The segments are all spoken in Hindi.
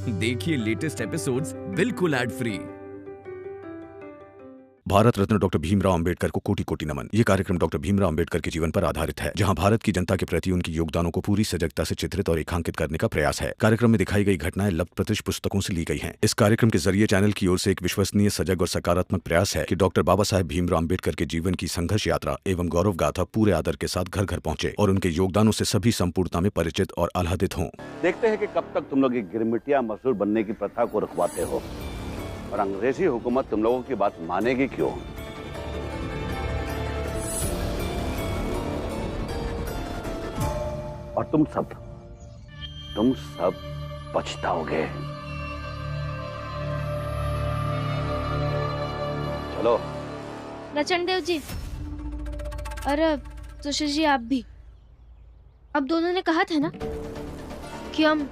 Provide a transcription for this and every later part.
देखिए लेटेस्ट एपिसोड्स बिल्कुल ad free. Bharat Ratna doctor Bhimrao Ambedkar को कोटि कोटि नमन। ये कार्यक्रम डॉक्टर भीमराव अंबेडकर के जीवन पर आधारित है, जहां भारत की जनता के प्रति उनके योगदानों को पूरी सजगता से चित्रित और रेखांकित करने का प्रयास है। कार्यक्रम में दिखाई गई घटनाएं लब्ध पुस्तकों से ली गई हैं। इस कार्यक्रम के जरिए चैनल की ओर से एक विश्वसनीय, सजग और सकारात्मक प्रयास है कि डॉक्टर बाबा साहेब भीमराव अंबेडकर के जीवन की संघर्ष यात्रा एवं गौरव गाथा पूरे आदर के साथ घर घर पहुंचे और उनके योगदानों से सभी संपूर्णता में परिचित और आह्लादित हों। देखते हैं कि कब तक तुम लोग गिरमिटिया मजदूर बनने की प्रथा को रुकवाते हो और अंग्रेजी हुकूमत तुम लोगों की बात मानेगी क्यों। और तुम सब पछताओगे। चलो। लचनदेव जी, अरे सुशील जी, आप भी। अब दोनों ने कहा था ना कि हम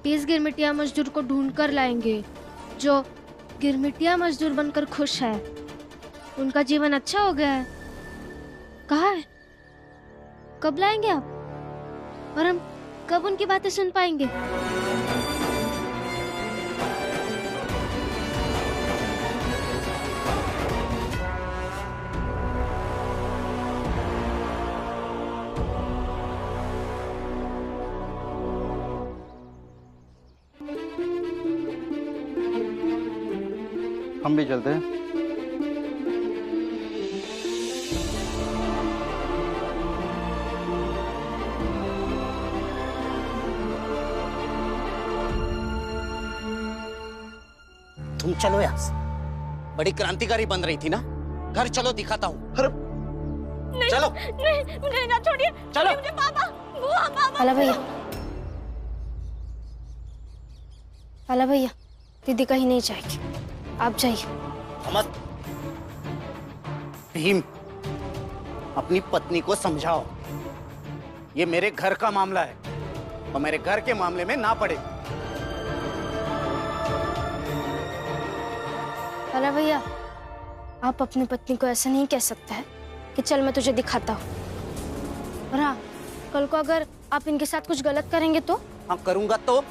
20 गिरमिटिया मजदूर को ढूंढ कर लाएंगे जो गिरमिटिया मजदूर बनकर खुश है, उनका जीवन अच्छा हो गया है। कहा है? कब लाएंगे आप? और हम कब उनकी बातें सुन पाएंगे? हम भी चलते हैं। तुम चलो यहाँ से। बड़ी क्रांतिकारी बन रही थी ना, घर चलो दिखाता हूँ। चलो। नहीं, मुझे ना छोड़िए। चलो। मुझे पापा, बुआ, पापा। पाला भैया, पाला भैया, दीदी कहीं नहीं जाएगी, आप जाइए। अमत, भीम, अपनी पत्नी को समझाओ, ये मेरे घर का मामला है और मेरे घर के मामले में ना पड़े। पाला भैया, आप अपनी पत्नी को ऐसा नहीं कह सकते हैं कि चल मैं तुझे दिखाता हूँ। और हाँ, कल को अगर आप इनके साथ कुछ गलत करेंगे तो? हाँ करूंगा तो?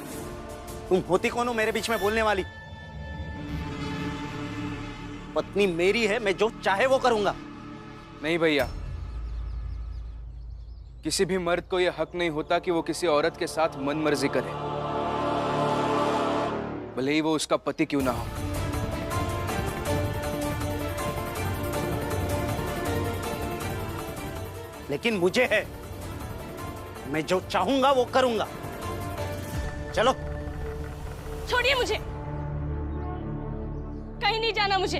तुम होती कौन हो मेरे बीच में बोलने वाली? पत्नी मेरी है, मैं जो चाहे वो करूंगा। नहीं भैया, किसी भी मर्द को यह हक नहीं होता कि वो किसी औरत के साथ मनमर्जी करे, भले ही वो उसका पति क्यों ना हो। लेकिन मुझे है, मैं जो चाहूंगा वो करूंगा। चलो। छोड़िए मुझे, कहीं नहीं जाना मुझे,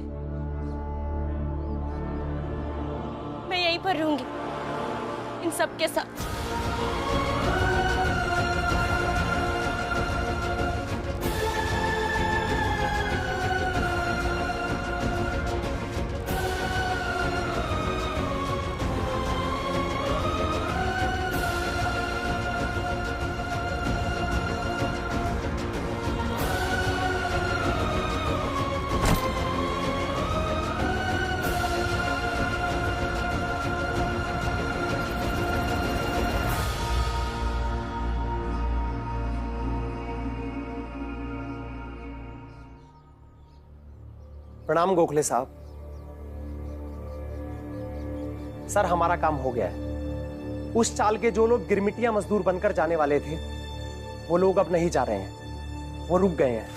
मैं यहीं पर रहूंगी इन सब के साथ। प्रणाम गोखले साहब। सर, हमारा काम हो गया है। उस चाल के जो लोग गिरमिटिया मजदूर बनकर जाने वाले थे, वो लोग अब नहीं जा रहे हैं, वो रुक गए हैं।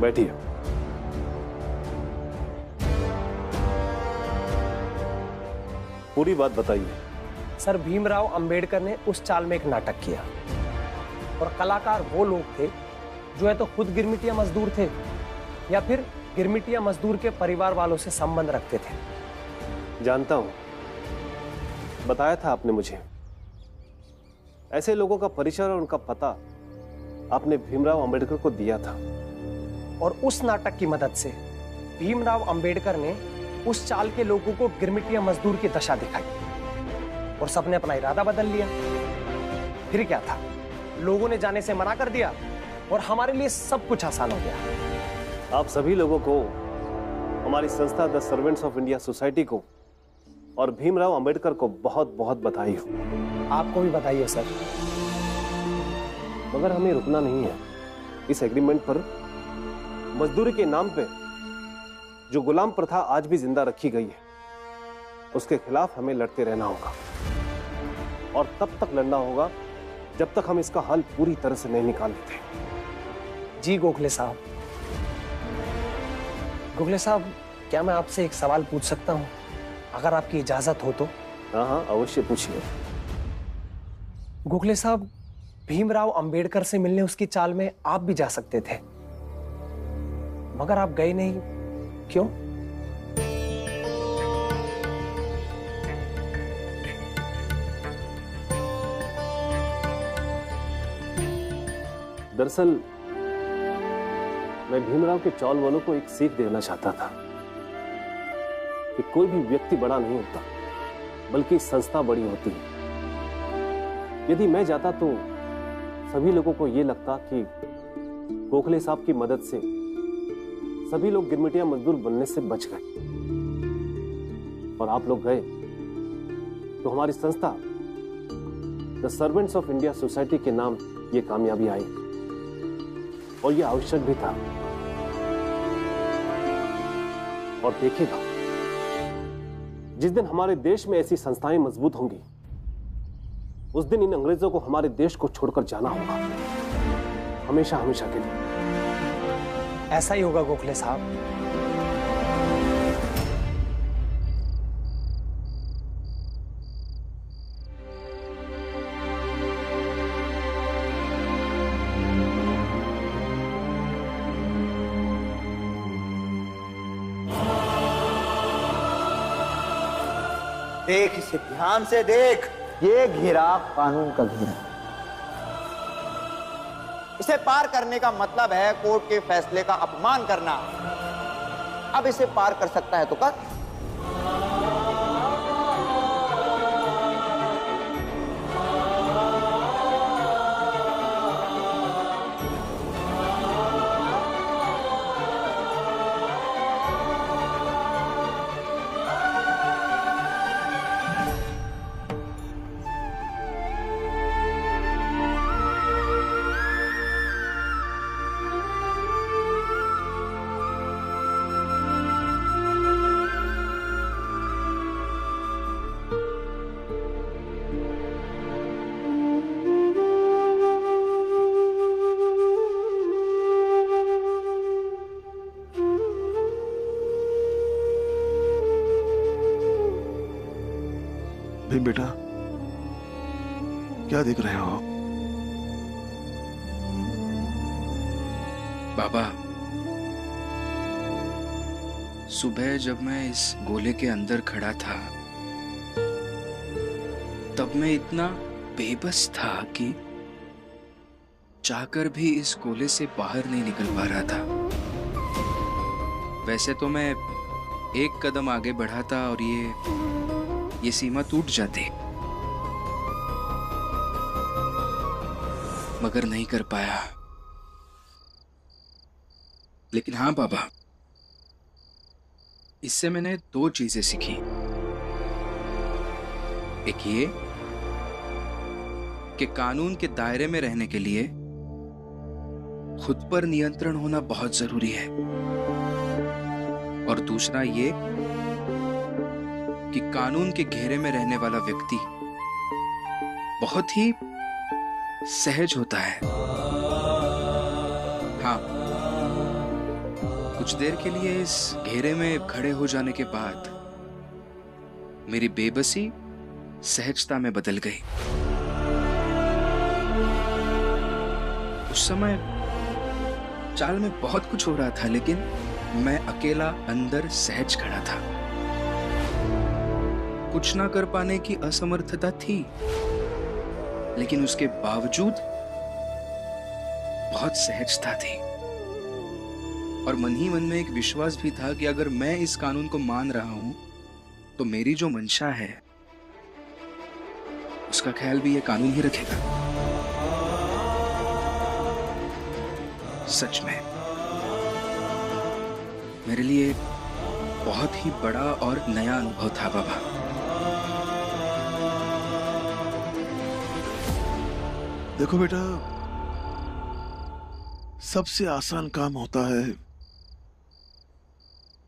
बैठिए। पूरी बात बताइए। सर, भीमराव अंबेडकर ने उस चाल में एक नाटक किया और कलाकार वो लोग थे जो है तो खुद गिरमिटिया मजदूर थे या फिर गिरमिटिया मजदूर के परिवार वालों से संबंध रखते थे। जानता हूं, बताया था आपने मुझे। ऐसे लोगों का परिचय और उनका पता आपने भीमराव अंबेडकर को दिया था। और उस नाटक की मदद से भीमराव अंबेडकर ने उस चाल के लोगों को गिरमिटिया मजदूर की दशा दिखाई और सबने अपना इरादा बदल लिया। फिर क्या था, लोगों ने जाने से मना कर दिया और हमारे लिए सब कुछ आसान हो गया। आप सभी लोगों को, हमारी संस्था the servants of India society को और भीमराव अंबेडकर को बहुत बहुत बधाई हो। आपको भी बताइए सर। मगर हमें रुकना नहीं है। इस एग्रीमेंट पर मजदूरी के नाम पे जो गुलाम प्रथा आज भी जिंदा रखी गई है, उसके खिलाफ हमें लड़ते रहना होगा, और तब तक लड़ना होगा जब तक हम इसका हल पूरी तरह से नहीं निकाल लेते। जी गोखले साहब। गोखले साहब, क्या मैं आपसे एक सवाल पूछ सकता हूं, अगर आपकी इजाजत हो तो? हाँ हाँ, अवश्य पूछिए। गोखले साहब, भीमराव अंबेडकर से मिलने उसकी चाल में आप भी जा सकते थे, मगर आप गए नहीं, क्यों? दरअसल मैं भीमराव के चौल वालों को एक सीख देना चाहता था कि कोई भी व्यक्ति बड़ा नहीं होता, बल्कि संस्था बड़ी होती है। यदि मैं जाता तो सभी लोगों को यह लगता कि गोखले साहब की मदद से सभी लोग गिरमिटिया मजदूर बनने से बच गए, और आप लोग गए तो हमारी संस्था the servants of India society के नाम ये कामयाबी आई, और यह आवश्यक भी था। और देखिएगा, जिस दिन हमारे देश में ऐसी संस्थाएं मजबूत होंगी, उस दिन इन अंग्रेजों को हमारे देश को छोड़कर जाना होगा, हमेशा हमेशा के लिए। ऐसा ही होगा गोखले साहब। देख इसे ध्यान से देख, ये घेरा कानून का घेरा। इसे पार करने का मतलब है कोर्ट के फैसले का अपमान करना। अब इसे पार कर सकता है तो कर। भीम बेटा, क्या देख रहे हो? बाबा, सुबह जब मैं इस गोले के अंदर खड़ा था, तब मैं इतना बेबस था कि चाहकर भी इस गोले से बाहर नहीं निकल पा रहा था। वैसे तो मैं एक कदम आगे बढ़ा था और ये सीमा टूट जाती, मगर नहीं कर पाया। लेकिन हाँ बाबा, इससे मैंने दो चीजें सीखी। एक ये कि कानून के दायरे में रहने के लिए खुद पर नियंत्रण होना बहुत जरूरी है, और दूसरा ये कि कानून के घेरे में रहने वाला व्यक्ति बहुत ही सहज होता है। हाँ, कुछ देर के लिए इस घेरे में खड़े हो जाने के बाद मेरी बेबसी सहजता में बदल गई। उस समय चाल में बहुत कुछ हो रहा था, लेकिन मैं अकेला अंदर सहज खड़ा था। कुछ ना कर पाने की असमर्थता थी, लेकिन उसके बावजूद बहुत सहजता थी, और मन ही मन में एक विश्वास भी था कि अगर मैं इस कानून को मान रहा हूं तो मेरी जो मंशा है उसका ख्याल भी ये कानून ही रखेगा। सच में मेरे लिए बहुत ही बड़ा और नया अनुभव था बाबा। देखो बेटा, सबसे आसान काम होता है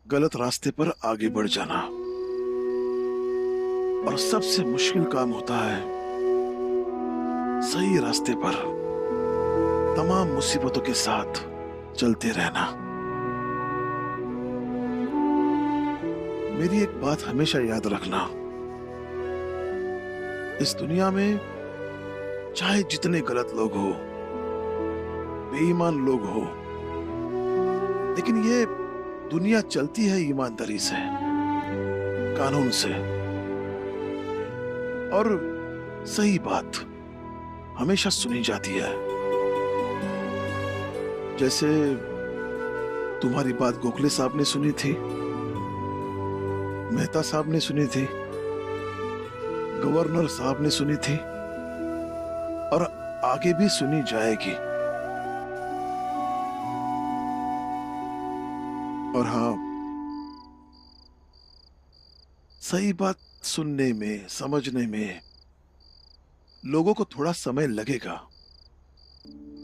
गलत रास्ते पर आगे बढ़ जाना, और सबसे मुश्किल काम होता है सही रास्ते पर तमाम मुसीबतों के साथ चलते रहना। मेरी एक बात हमेशा याद रखना, इस दुनिया में चाहे जितने गलत लोग हो, बेईमान लोग हो, लेकिन ये दुनिया चलती है ईमानदारी से, कानून से, और सही बात हमेशा सुनी जाती है। जैसे तुम्हारी बात गोखले साहब ने सुनी थी, मेहता साहब ने सुनी थी, गवर्नर साहब ने सुनी थी, और आगे भी सुनी जाएगी। और हाँ, सही बात सुनने में, समझने में लोगों को थोड़ा समय लगेगा,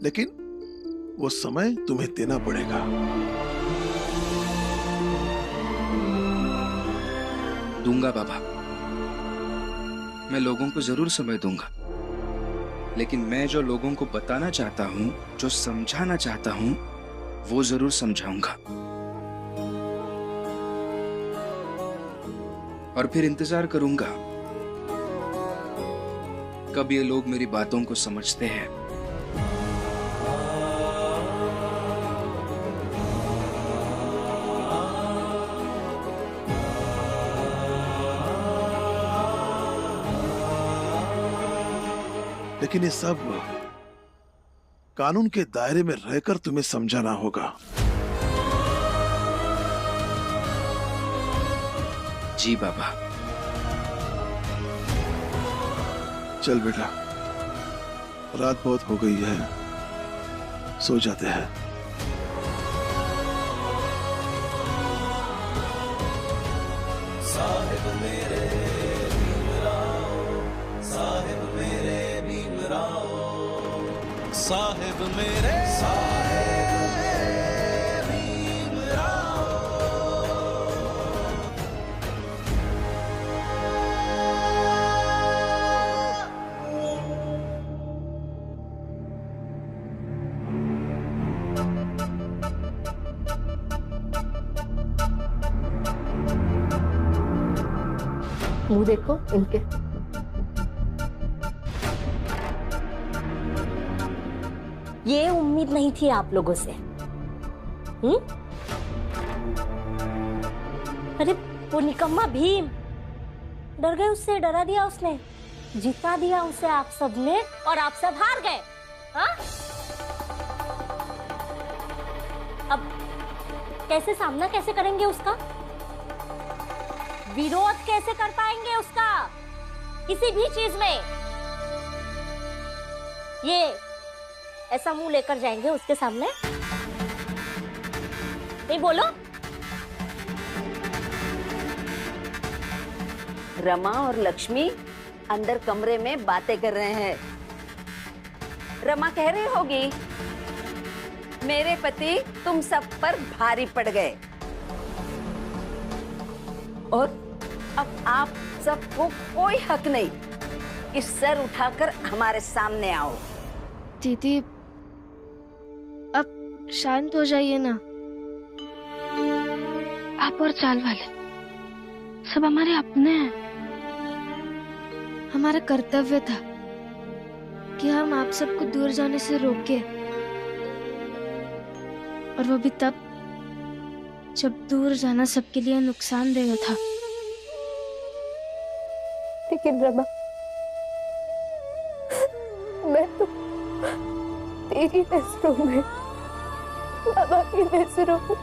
लेकिन वो समय तुम्हें देना पड़ेगा। दूंगा बाबा, मैं लोगों को जरूर समय दूंगा, लेकिन मैं जो लोगों को बताना चाहता हूं, जो समझाना चाहता हूं, वो जरूर समझाऊंगा। और फिर इंतजार करूंगा कब ये लोग मेरी बातों को समझते हैं। लेकिन ये सब कानून के दायरे में रहकर तुम्हें समझाना होगा। जी बाबा। चल बेटा, रात बहुत हो गई है, सो जाते हैं। साहिब मेरे भीमराव, साहिब मेरे भीमराव, साहिब मेरे मुंह देखो इनके। ये उम्मीद नहीं थी आप लोगों से। अरे वो निकम्मा भीम, डर गए उससे, डरा दिया उसने, जिता दिया उसे आप सब ने, और आप सब हार गए। हाँ? अब कैसे सामना कैसे करेंगे उसका? विरोध कैसे कर पाएंगे उसका किसी भी चीज में? ये ऐसा मुंह लेकर जाएंगे उसके सामने? नहीं बोलो। रमा और लक्ष्मी अंदर कमरे में बातें कर रहे हैं। रमा कह रही होगी, मेरे पति तुम सब पर भारी पड़ गए और अब आप सबको कोई हक नहीं कि सर उठाकर हमारे सामने आओ। दीदी, अब शांत हो जाइए ना। आप और चाल वाले सब हमारे अपने हैं। हमारा कर्तव्य था कि हम आप सबको दूर जाने से रोके, और वो भी तब जब दूर जाना सबके लिए नुकसानदेह था। लेकिन रमा, मैं तो तेरी नजरों में, बाबा की नजरों में,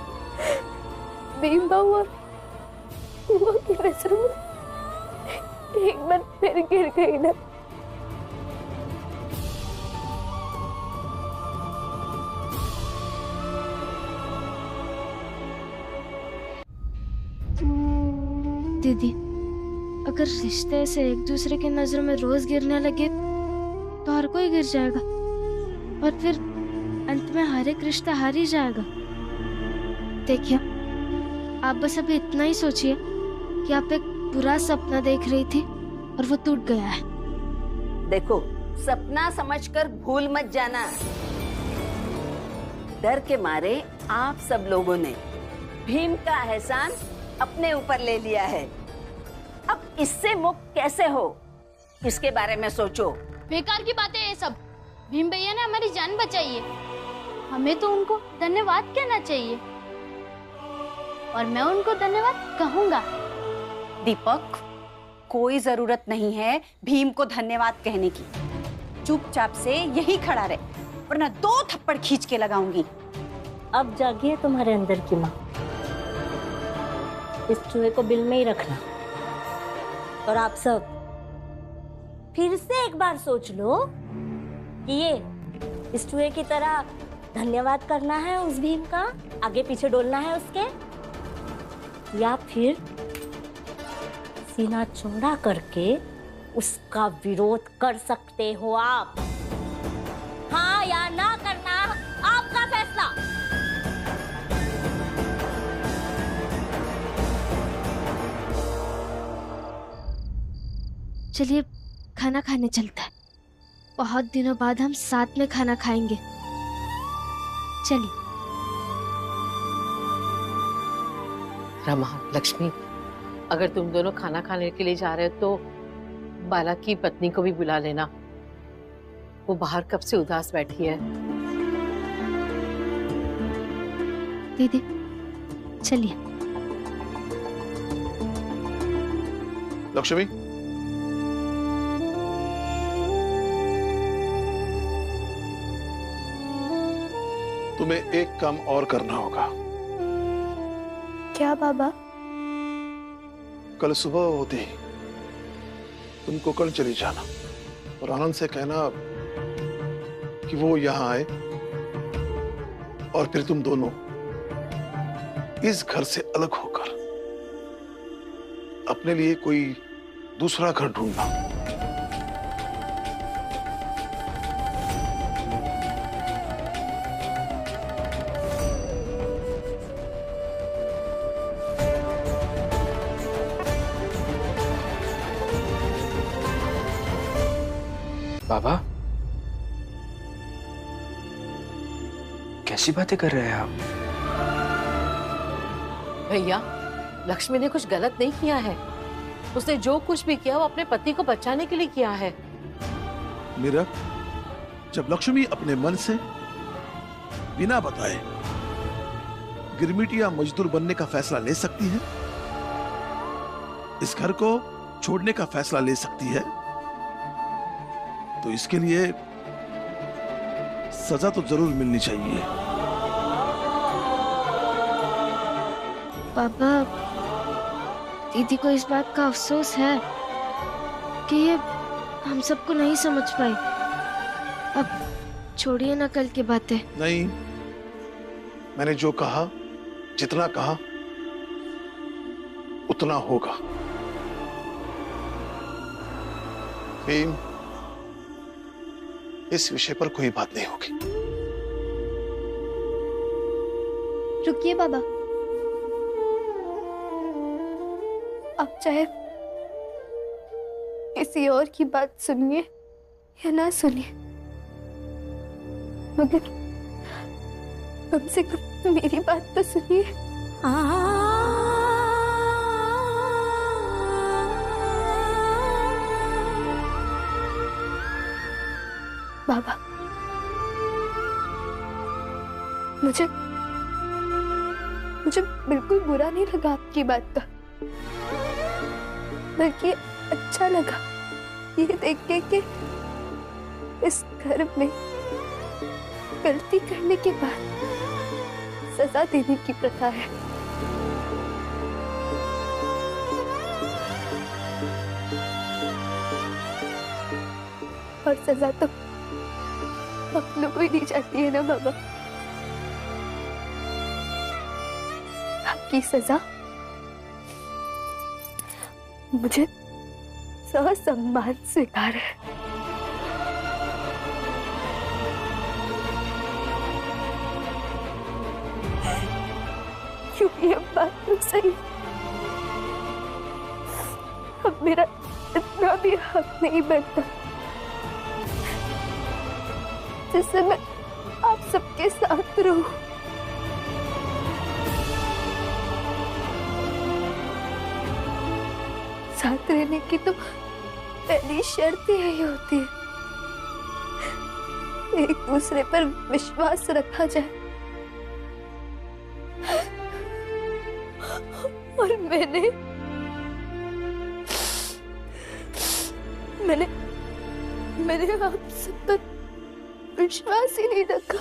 भीम बाबू और बुआ की नजरों में एक बार फिर गिर गई ना। दीदी, अगर रिश्ते से एक दूसरे की नजरों में रोज गिरने लगे तो हर कोई गिर जाएगा। और फिर अंत में हर एक रिश्ता हार ही जाएगा। देखिए, आप बस अभी इतना ही सोचिए कि आप एक बुरा सपना देख रही थी और वो टूट गया है। देखो, सपना समझकर भूल मत जाना। डर के मारे आप सब लोगों ने भीम का एहसान अपने ऊपर ले लिया है। अब इससे मुक्त कैसे हो, इसके बारे में सोचो। बेकार की बातें ये सब। भीम भैया ने हमारी जान बचाई है, हमें तो उनको धन्यवाद कहना चाहिए और मैं उनको धन्यवाद कहूंगा। दीपक, कोई जरूरत नहीं है भीम को धन्यवाद कहने की। चुपचाप से यही खड़ा रहे, वरना 2 थप्पड़ खींच के लगाऊंगी। अब जागिए तुम्हारे अंदर की माँ। इस चूहे को बिल में ही रखना। और आप सब फिर से एक बार सोच लो कि ये इस चूहे की तरह धन्यवाद करना है उस भीम का, आगे पीछे डोलना है उसके, या फिर सीना चौड़ा करके उसका विरोध कर सकते हो आप। हाँ या ना करना आपका फैसला। चलिए खाना खाने चलते हैं। बहुत दिनों बाद हम साथ में खाना खाएंगे। चलिए। रमा, लक्ष्मी, अगर तुम दोनों खाना खाने के लिए जा रहे हो तो बाला की पत्नी को भी बुला लेना। वो बाहर कब से उदास बैठी है। दीदी चलिए। लक्ष्मी, तुम्हें एक काम और करना होगा। क्या बाबा? कल सुबह होते ही तुम कोकण चली जाना और आनंद से कहना कि वो यहां आए और फिर तुम दोनों इस घर से अलग होकर अपने लिए कोई दूसरा घर ढूंढना। बाबा, कैसी बातें कर रहे हैं आप? भैया, लक्ष्मी ने कुछ गलत नहीं किया है। उसने जो कुछ भी किया वो अपने पति को बचाने के लिए किया है। मीरा, जब लक्ष्मी अपने मन से बिना बताए गिरमिटिया मजदूर बनने का फैसला ले सकती है, इस घर को छोड़ने का फैसला ले सकती है, तो इसके लिए सजा तो जरूर मिलनी चाहिए। पापा, दीदी को इस बात का अफसोस है कि ये हम सबको नहीं समझ पाई। अब छोड़िए ना कल की बातें। नहीं, मैंने जो कहा, जितना कहा उतना होगा। भीम, इस विषय पर कोई बात नहीं होगी। रुकिए बाबा, आप चाहे किसी और की बात सुनिए या ना सुनिए, मगर कम से कम मेरी बात तो सुनिए। बाबा, मुझे बिल्कुल बुरा नहीं लगा आपकी बात का, बल्कि अच्छा लगा ये देख के कि इस घर में गलती करने के बाद सजा देने की प्रथा है। और सजा तो आप लोगों को ही दी जाती है ना बाबा। आपकी सजा मुझे ससम्मान स्वीकार है। ये बात तो सही, अब मेरा इतना भी हक नहीं बनता जिससे मैं आप सबके साथ रहूं। साथ रहने की तो पहली शर्त यही होती है, एक दूसरे पर विश्वास रखा जाए। और मैंने आप सब पर विश्वास ही नहीं रखा।